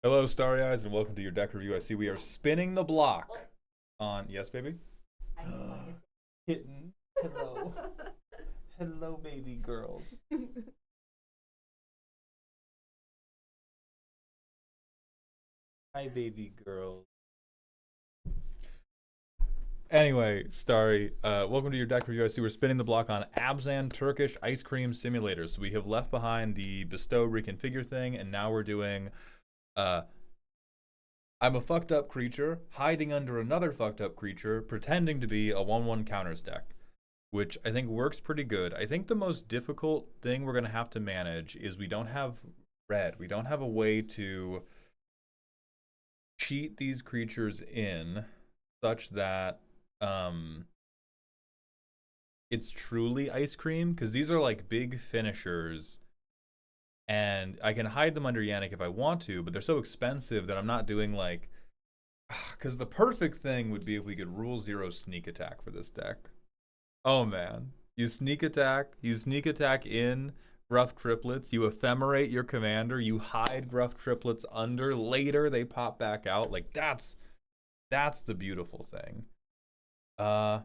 Hello, Starry Eyes, and welcome to your deck review. I see we are spinning the block on. Yes, baby? Kitten. Hello. Hello, baby girls. Hi, baby girls. Anyway, Starry, welcome to your deck review. I see we're spinning the block on Abzan Turkish Ice Cream Simulator. So we have left behind the bestow reconfigure thing, and now we're doing uh, I'm a fucked up creature hiding under another fucked up creature, pretending to be a 1/1 counters deck, which I think works pretty good. I think the most difficult thing we're going to have to manage is we don't have red. We don't have a way to cheat these creatures in such that it's truly ice cream, because these are like big finishers and I can hide them under Yannick if I want to, but they're so expensive that I'm not doing like. Because the perfect thing would be if we could rule 0 sneak attack for this deck. Oh man. You sneak attack in Gruff Triplets, you ephemerate your commander, you hide Gruff Triplets under, later they pop back out. Like that's the beautiful thing. So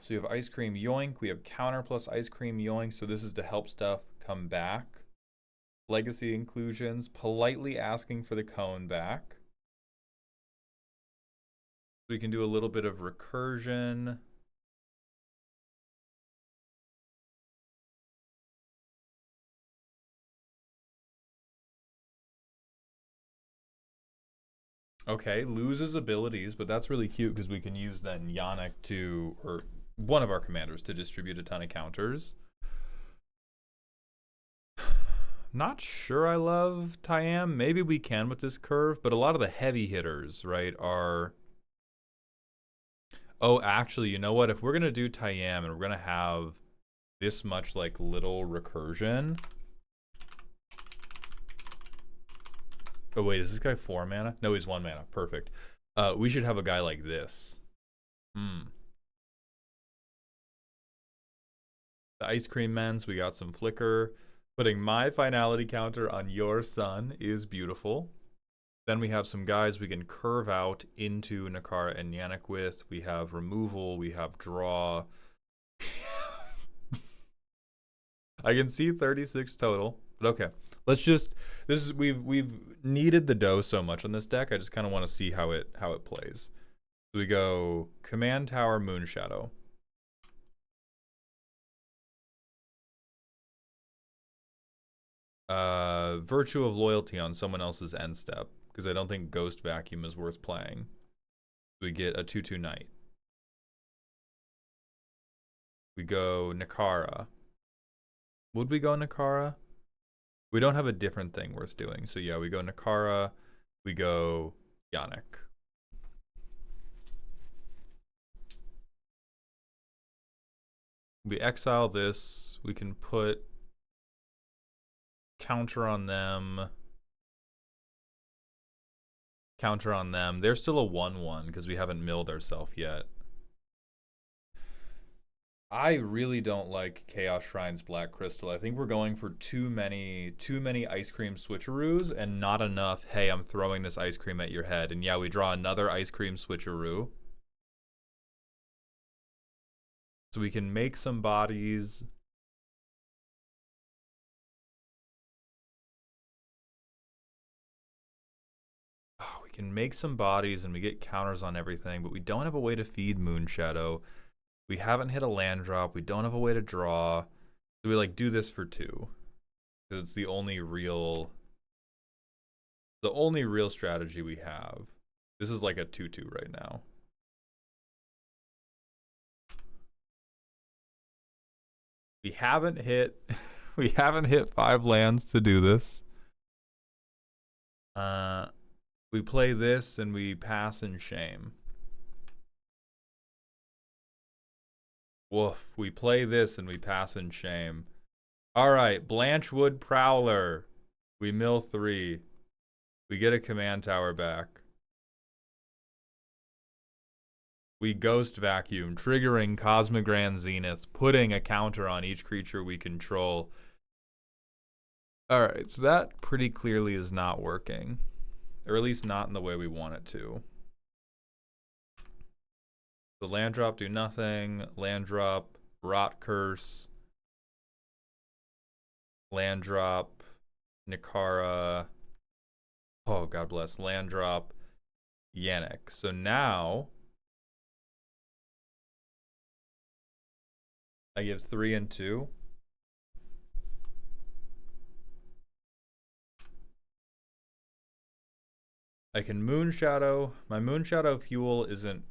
we have Ice Cream Yoink, we have counter plus Ice Cream Yoink, so this is to help stuff come back. Legacy inclusions, politely asking for the cone back. We can do a little bit of recursion. Okay, loses abilities, but that's really cute because we can use then Yannick to, or one of our commanders, to distribute a ton of counters. Not sure I love Tyam. Maybe we can with this curve, but a lot of the heavy hitters, right, are... Oh, actually, you know what? If we're going to do Tyam and we're going to have this much, like, little recursion... Oh, wait, is this guy 4 mana? No, he's 1 mana. Perfect. We should have a guy like this. The Ice Cream Men's, we got some flicker. Putting my finality counter on your son is beautiful. Then we have some guys we can curve out into Nakara and Yannick with. We have removal, we have draw. I can see 36 total, but okay. Let's just we've needed the dough so much on this deck. I just kind of want to see how it plays. So we go Command Tower Moonshadow. Virtue of Loyalty on someone else's end step, because I don't think Ghost Vacuum is worth playing. We get a 2/2 Knight. We go Nakara. Would we go Nakara? We don't have a different thing worth doing. So yeah, we go Nakara. We go Yannick. We exile this. We can put counter on them. Counter on them. They're still a 1/1 because we haven't milled ourselves yet. I really don't like Chaos Shrine's Black Crystal. I think we're going for too many ice cream switcheroos and not enough, hey, I'm throwing this ice cream at your head. And yeah, we draw another ice cream switcheroo. So we can make some bodies. Oh, we can make some bodies and we get counters on everything, but we don't have a way to feed Moonshadow. We haven't hit a land drop. We don't have a way to draw. So we like do this for 2. Because it's the only real strategy we have. This is like a 2/2 right now. We haven't hit we haven't hit 5 lands to do this. We play this and we pass in shame. Woof. We play this and we pass in shame. Alright, Blanchwood Prowler. We mill 3. We get a command tower back. We Ghost Vacuum, triggering Cosmic Grand Zenith, putting a counter on each creature we control. Alright, so that pretty clearly is not working. Or at least not in the way we want it to. The land drop, do nothing. Land drop, Rot Curse. Land drop, Nikara. Oh, God bless. Land drop, Yannick. So now I give 3 and 2. I can Moonshadow. My Moonshadow fuel isn't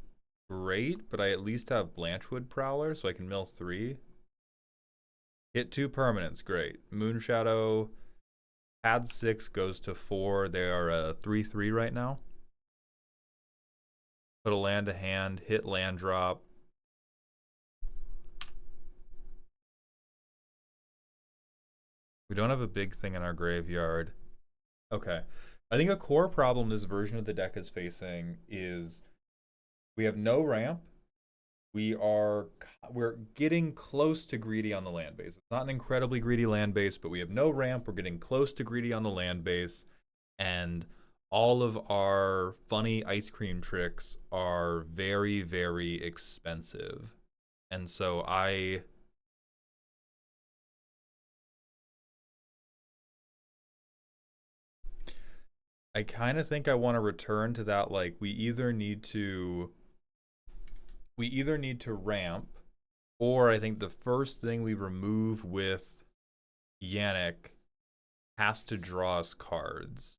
great, but I at least have Blanchwood Prowler, so I can mill 3. Hit 2 permanents, great. Moonshadow, pad 6 goes to 4. They are a 3/3 right now. Put a land to hand, hit land drop. We don't have a big thing in our graveyard. Okay. I think a core problem this version of the deck is facing is we have no ramp. We're getting close to greedy on the land base. It's not an incredibly greedy land base, but we have no ramp. We're getting close to greedy on the land base, and all of our funny ice cream tricks are very, very expensive. And so I kind of think I want to return to that. Like we either need to ramp, or I think the first thing we remove with Yannick has to draw us cards,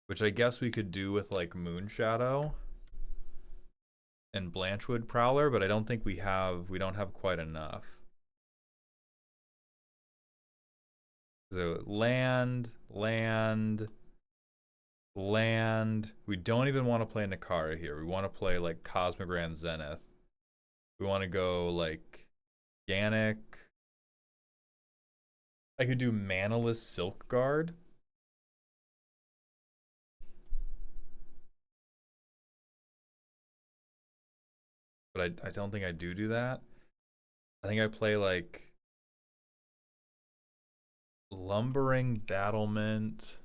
which I guess we could do with like Moonshadow and Blanchwood Prowler, but I don't think we don't have quite enough. So land. We don't even want to play Nikara here. We want to play like Cosmogrand Zenith. We want to go like Yannick. I could do Manaless Silk Guard. But I don't think I do that. I think I play like Lumbering Battlement.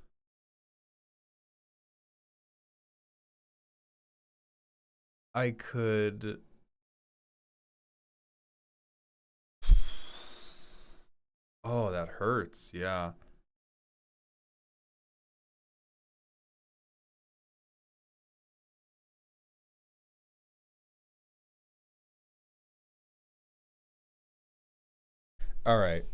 I could. Oh, that hurts. Yeah. All right.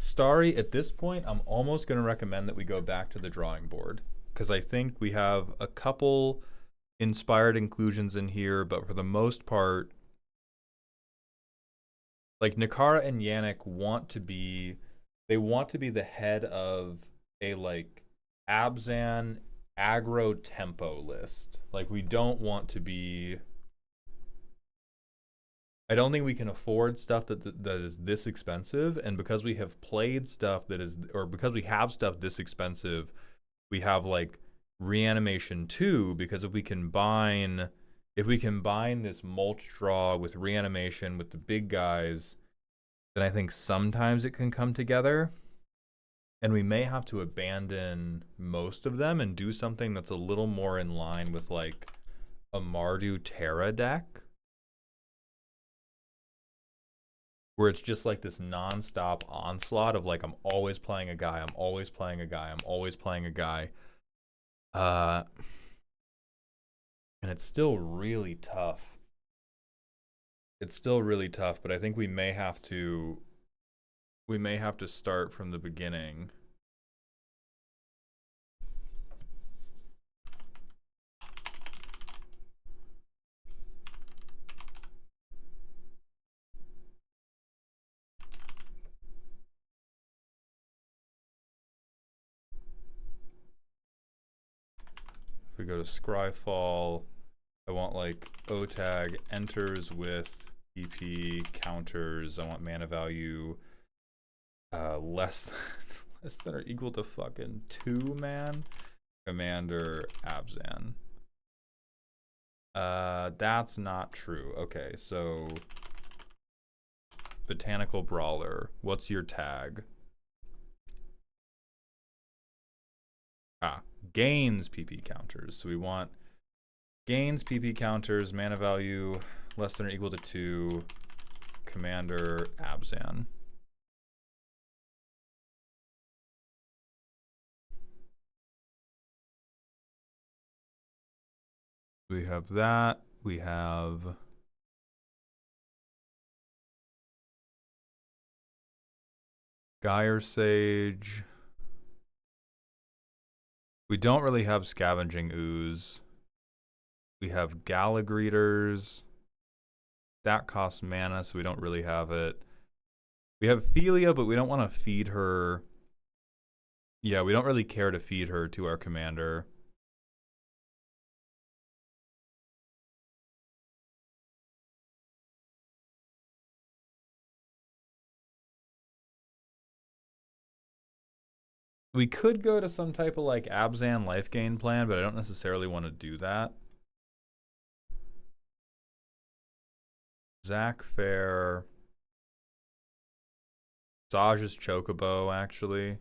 Starry, at this point, I'm almost going to recommend that we go back to the drawing board, because I think we have a couple inspired inclusions in here, but for the most part, like Nikara and Yannick want to be the head of a like Abzan aggro tempo list. Like we don't want to be. I don't think we can afford stuff that is this expensive, and because we have played stuff that is, or because we have stuff this expensive, we have like Reanimation 2, because if we combine this mulch draw with Reanimation with the big guys, then I think sometimes it can come together. And we may have to abandon most of them and do something that's a little more in line with like a Mardu Terra deck, where it's just like this non-stop onslaught of like, I'm always playing a guy, I'm always playing a guy, I'm always playing a guy. And it's still really tough. It's still really tough, but I think we may have to start from the beginning. If we go to Scryfall, I want like OTAG enters with EP counters. I want mana value less than or equal to fucking 2 man. Commander Abzan. That's not true. Okay, so Botanical Brawler. What's your tag? Ah, gains PP counters. So we want gains PP counters, mana value less than or equal to 2, Commander Abzan. We have that. We have Gyre Sage. We don't really have Scavenging Ooze. We have Galagreeters. That costs mana, so we don't really have it. We have Philia, but we don't want to feed her. Yeah, we don't really care to feed her to our commander. We could go to some type of like Abzan life gain plan, but I don't necessarily want to do that. Zach Fair. Saj's Chocobo, actually.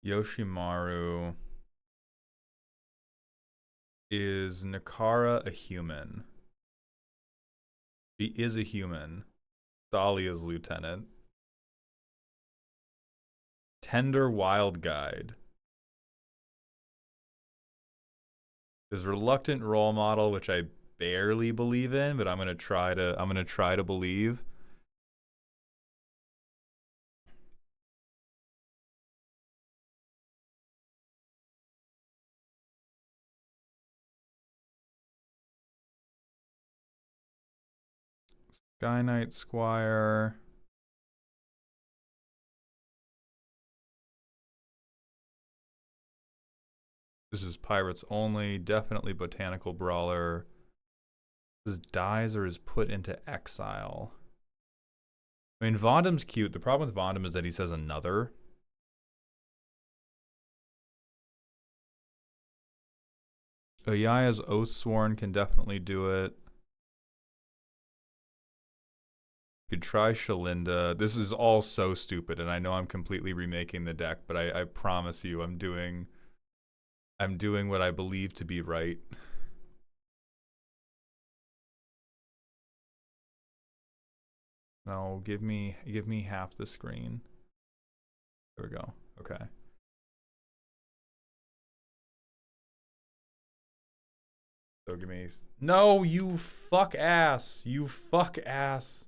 Yoshimaru. Is Nakara a human? She is a human. Thalia's lieutenant. Tender Wild Guide. This reluctant role model, which I barely believe in, but I'm gonna try to believe. Sky Knight Squire. This is pirates only. Definitely Botanical Brawler. This dies or is put into exile. I mean, Vondam's cute. The problem with Vondam is that he says another. Ayaya's Oathsworn can definitely do it. You could try Shalinda. This is all so stupid, and I know I'm completely remaking the deck, but I promise you I'm doing what I believe to be right. No, give me half the screen. There we go. Okay. So give me. No, you fuck ass. You fuck ass.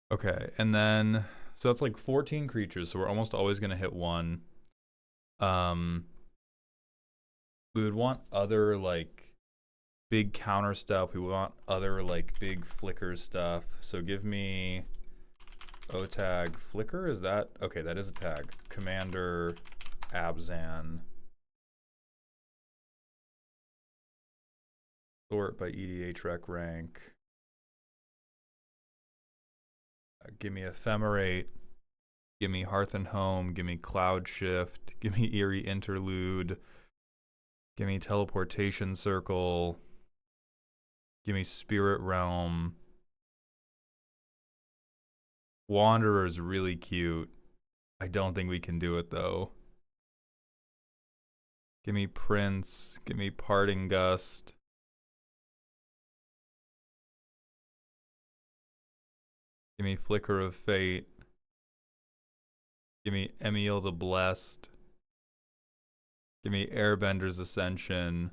Okay, and then so that's like 14 creatures, so we're almost always gonna hit one. We would want other like big counter stuff. We want other like big flicker stuff. So give me O-tag flicker. Is that okay? That is a tag. Commander Abzan. Sort by EDH rec rank. Give me Ephemerate. Give me Hearth and Home. Give me Cloud Shift. Give me Eerie Interlude. Give me Teleportation Circle. Give me Spirit Realm. Wanderer is really cute. I don't think we can do it though. Give me Prince. Give me Parting Gust. Give me Flicker of Fate. Give me Emil the Blessed. Give me Airbender's Ascension.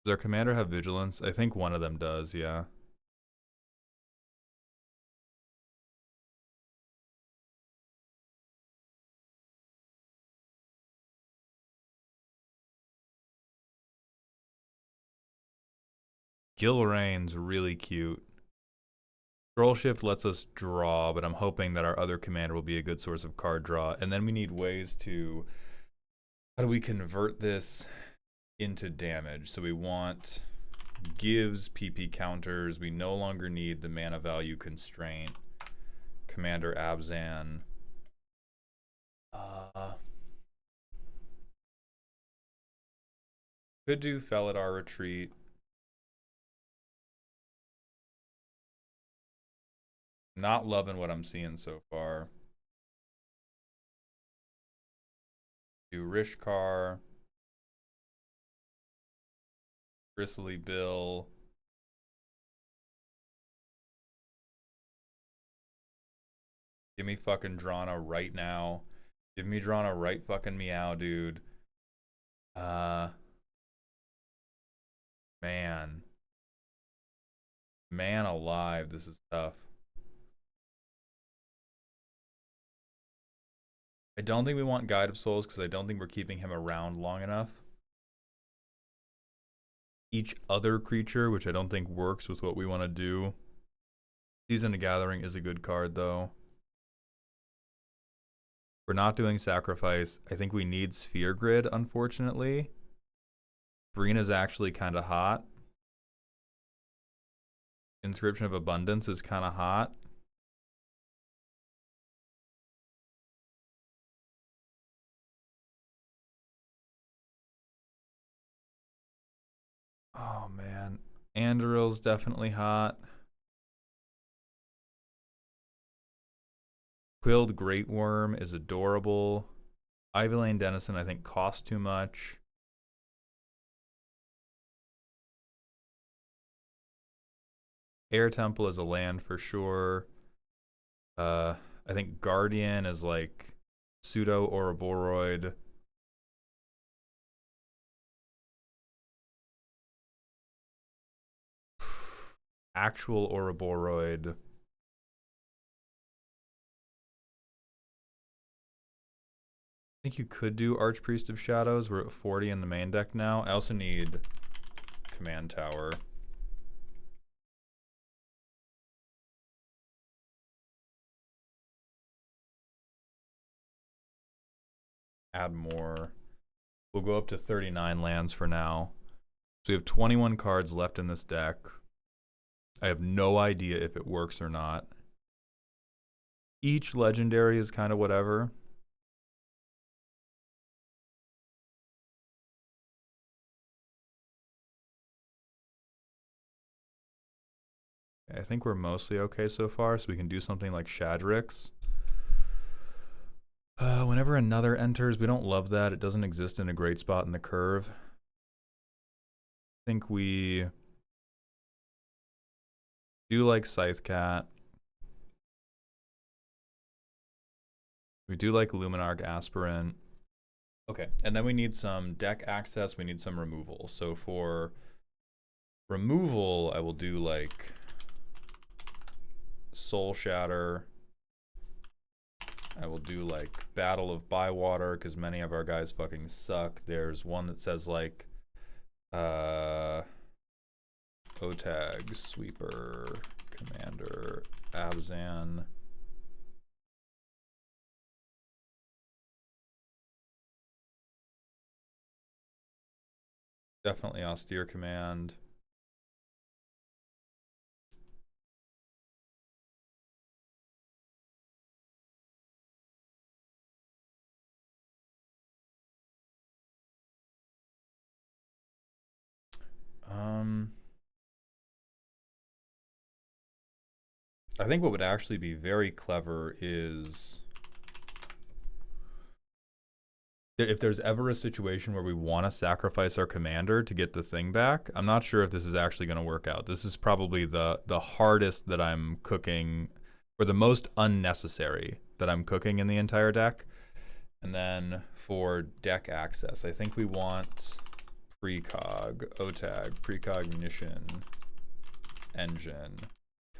Does our commander have Vigilance? I think one of them does, yeah. Gilrain's really cute. Scroll shift lets us draw, but I'm hoping that our other commander will be a good source of card draw. And then we need ways to, how do we convert this into damage? So we want gives PP counters. We no longer need the mana value constraint. Commander Abzan. Could do Felidar Retreat. Not loving what I'm seeing so far. Do Rishkar. Bristly Bill. Give me fucking Drana right now. Give me Drana right fucking meow, dude. Man. Man alive, this is tough. I don't think we want Guide of Souls because I don't think we're keeping him around long enough. Each other creature, which I don't think works with what we want to do. Season of Gathering is a good card, though. We're not doing Sacrifice. I think we need Sphere Grid, unfortunately. Brina's actually kind of hot. Inscription of Abundance is kind of hot. Oh, man. Anduril's definitely hot. Quilled Great Worm is adorable. Ivy Lane Denizen, I think, costs too much. Air Temple is a land for sure. I think Guardian is like pseudo Ouroboros. Actual Ouroboros. I think you could do Archpriest of Shadows. We're at 40 in the main deck now. I also need Command Tower. Add more. We'll go up to 39 lands for now. So we have 21 cards left in this deck. I have no idea if it works or not. Each legendary is kind of whatever. I think we're mostly okay so far, so we can do something like Shadrix. Whenever another enters, we don't love that. It doesn't exist in a great spot in the curve. I think we do like Scythecat. We do like Luminarch Aspirant. Okay, and then we need some deck access. We need some removal. So for removal, I will do like Soul Shatter. I will do like Battle of Bywater because many of our guys fucking suck. There's one that says like Otag, Sweeper, Commander, Abzan. Definitely Austere Command. I think what would actually be very clever is if there's ever a situation where we want to sacrifice our commander to get the thing back. I'm not sure if this is actually going to work out. This is probably the hardest that I'm cooking, or the most unnecessary that I'm cooking in the entire deck. And then for deck access, I think we want precog, Otag, precognition, engine,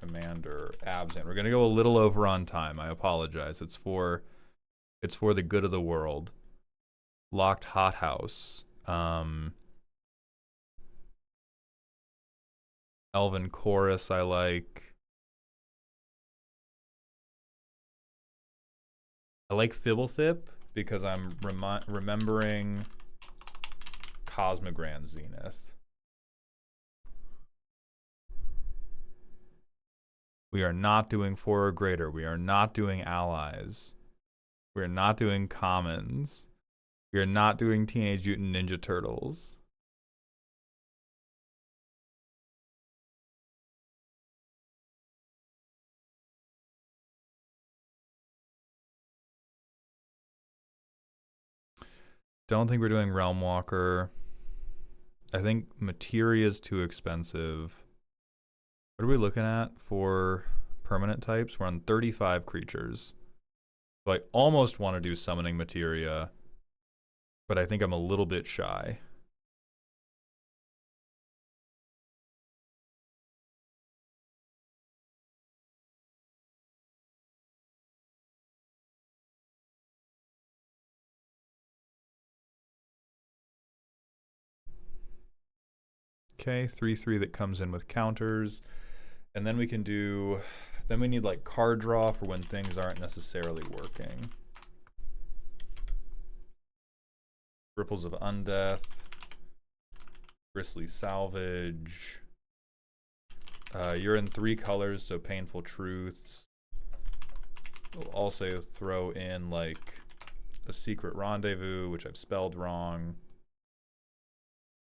commander, Absent. We're gonna go a little over on time. I apologize. It's for the good of the world. Locked Hothouse. Elven Chorus I like. I like Fibblethip because I'm remembering Cosmogran Zenith. We are not doing 4 or greater. We are not doing allies. We are not doing commons. We are not doing Teenage Mutant Ninja Turtles. Don't think we're doing Realm Walker. I think Materia is too expensive. What are we looking at for permanent types? We're on 35 creatures. So I almost want to do Summoning Materia, but I think I'm a little bit shy. Okay, 3/3 that comes in with counters. And then we can do, then we need like card draw for when things aren't necessarily working. Ripples of Undeath, Bristly Salvage. You're in 3 colors, so Painful Truths. We'll also throw in like a Secret Rendezvous, which I've spelled wrong.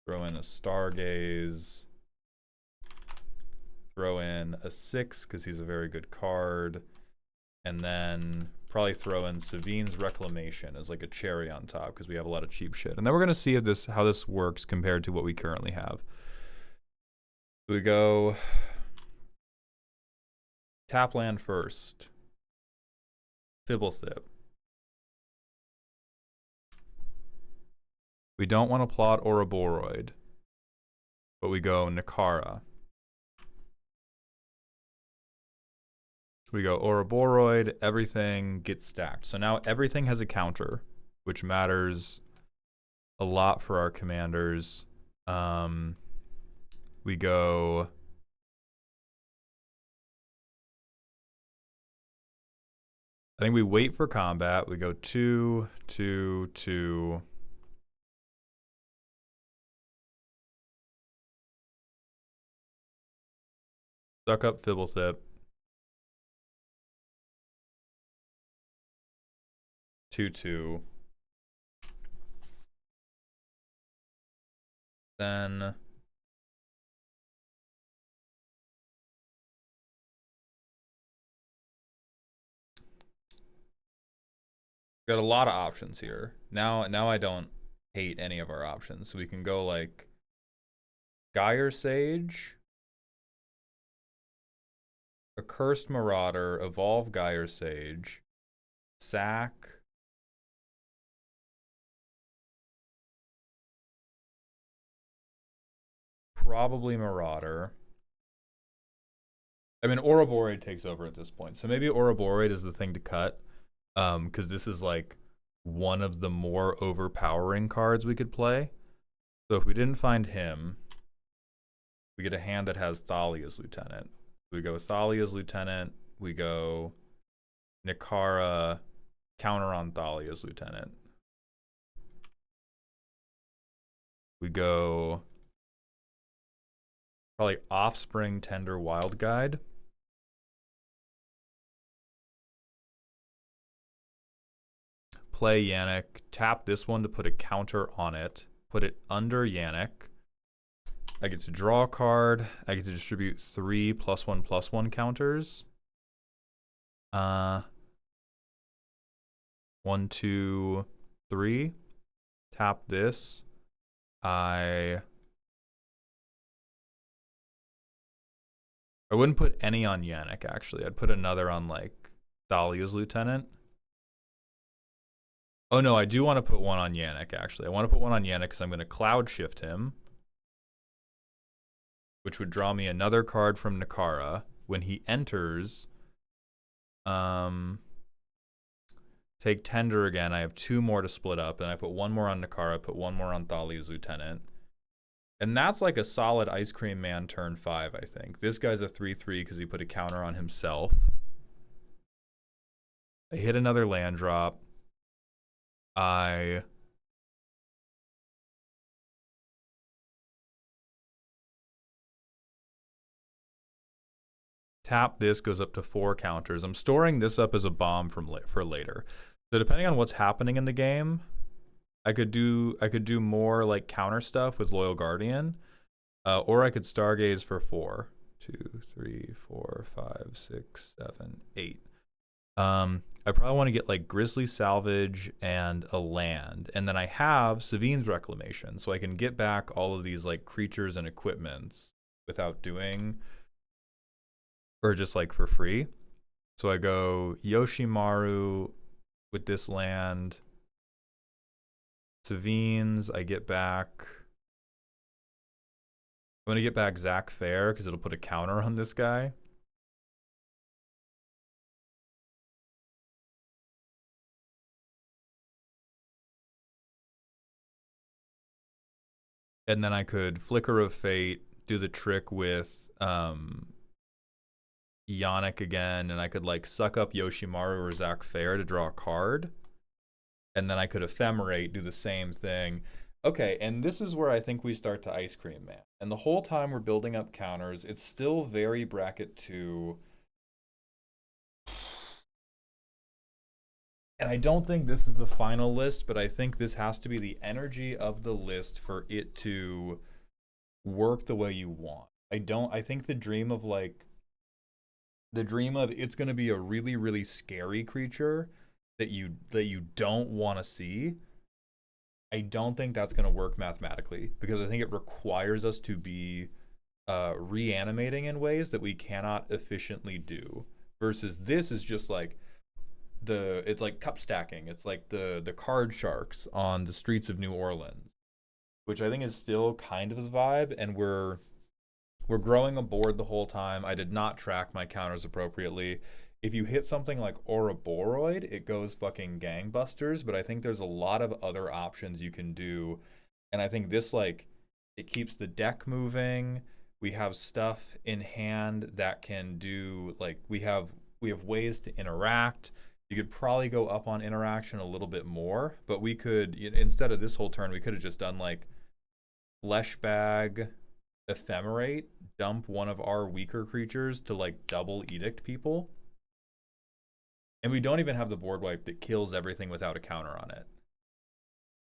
Throw in a Stargaze. Throw in a 6 because he's a very good card. And then probably throw in Savine's Reclamation as like a cherry on top because we have a lot of cheap shit. And then we're going to see if how this works compared to what we currently have. We go tap land first. Fibblethip. We don't want to plot Ouroboros, but we go Nakara. We go Ouroboros, everything gets stacked. So now everything has a counter, which matters a lot for our commanders. We go I think we wait for combat. We go 2, 2, 2. Suck up Fibblethip. 2, 2. Then we got a lot of options here. Now I don't hate any of our options. So we can go like Gyre Sage, Accursed Marauder, Evolve Gyre Sage, sack. Probably Marauder. I mean, Ouroboros takes over at this point. So maybe Ouroboros is the thing to cut. Because this is like one of the more overpowering cards we could play. So if we didn't find him, we get a hand that has Thalia's Lieutenant. We go Thalia's Lieutenant. We go Nakara, counter on Thalia's Lieutenant. We go probably Offspring, Tender, Wild Guide. Play Yannick, tap this one to put a counter on it, put it under Yannick. I get to draw a card. I get to distribute 3 +1/+1 counters. 1, 2, 3. Tap this. I wouldn't put any on Yannick, actually. I'd put another on, like, Thalia's Lieutenant. Oh, no, I do want to put one on Yannick, actually. I want to put one on Yannick because I'm going to Cloud Shift him, which would draw me another card from Nakara. When he enters, take Tender again. I have 2 more to split up, and I put 1 more on Nakara, put 1 more on Thalia's Lieutenant. And that's like a solid Ice Cream Man turn 5, I think. This guy's a 3/3 because he put a counter on himself. I hit another land drop. I tap this, goes up to 4 counters. I'm storing this up as a bomb for later. So depending on what's happening in the game, I could do more like counter stuff with Loyal Guardian, or I could Stargaze for 4. 2, 3, 4, 5, 6, 7, 8. I probably want to get like Grizzly Salvage and a land, and then I have Savine's Reclamation, so I can get back all of these like creatures and equipments without doing, or just like for free. So I go Yoshimaru with this land, Savine's. I get back. I'm gonna get back Zach Fair because it'll put a counter on this guy. And then I could Flicker of Fate, do the trick with Yannick again, and I could like suck up Yoshimaru or Zach Fair to draw a card. And then I could Ephemerate, do the same thing. Okay, and this is where I think we start to Ice Cream Man. And the whole time we're building up counters, it's still very bracket 2. And I don't think this is the final list, but I think this has to be the energy of the list for it to work the way you want. I think the dream of it's going to be a really, really scary creature that you don't want to see. I don't think that's going to work mathematically, because I think it requires us to be reanimating in ways that we cannot efficiently do. Versus this is just like it's like cup stacking. It's like the card sharks on the streets of New Orleans, which I think is still kind of his vibe. And we're growing a board the whole time. I did not track my counters appropriately. If you hit something like Ouroboros, it goes fucking gangbusters, but I think there's a lot of other options you can do. And I think this, like, it keeps the deck moving. We have stuff in hand that can do, like, we have ways to interact. You could probably go up on interaction a little bit more, but we could, instead of this whole turn, we could have just done like Flesh Bag, Ephemerate, dump one of our weaker creatures to like double Edict people. And we don't even have the board wipe that kills everything without a counter on it.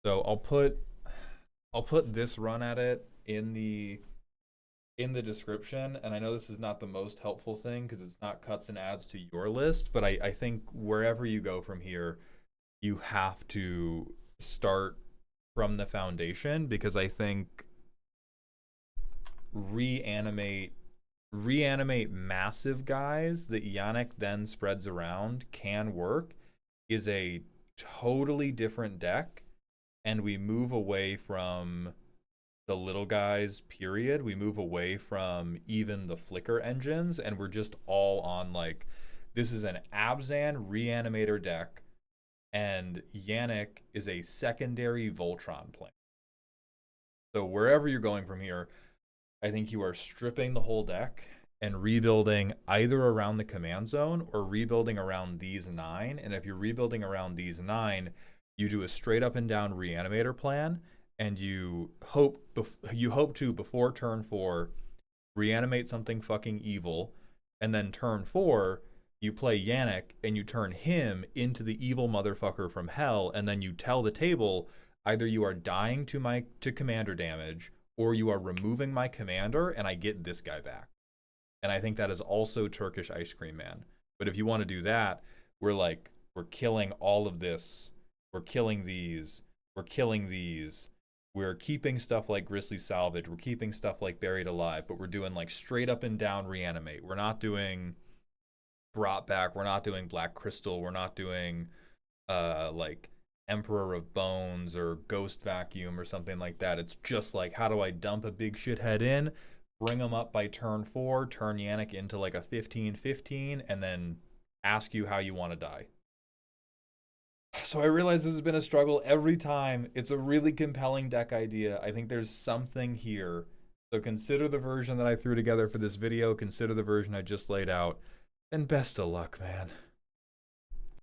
So I'll put this run at it in the description. And I know this is not the most helpful thing because it's not cuts and adds to your list, but I think wherever you go from here, you have to start from the foundation, because I think reanimate massive guys that Yannick then spreads around can work is a totally different deck, and we move away from the little guys, period. We move away from even the flicker engines, and we're just all on like, this is an Abzan Reanimator deck, and Yannick is a secondary Voltron plane. So wherever you're going from here, I think you are stripping the whole deck and rebuilding either around the command zone or rebuilding around these 9. And if you're rebuilding around these 9, you do a straight up and down Reanimator plan, and you hope to, before turn 4, reanimate something fucking evil, and then turn 4, you play Yannick and you turn him into the evil motherfucker from hell, and then you tell the table either you are dying to commander damage, or you are removing my commander and I get this guy back. And I think that is also Turkish Ice Cream Man. But if you want to do that, we're killing all of this. We're killing these. We're killing these. We're keeping stuff like Grizzly Salvage. We're keeping stuff like Buried Alive. But we're doing like straight up and down reanimate. We're not doing brought back. We're not doing Black Crystal. We're not doing like Emperor of Bones or Ghost Vacuum or something like that. It's just like, how do I dump a big shithead in, bring them up by turn 4, turn Yannick into like a 15-15, and then ask you how you want to die. So I realize this has been a struggle every time. It's a really compelling deck idea. I think there's something here. So consider the version that I threw together for this video. Consider the version I just laid out. And best of luck, man.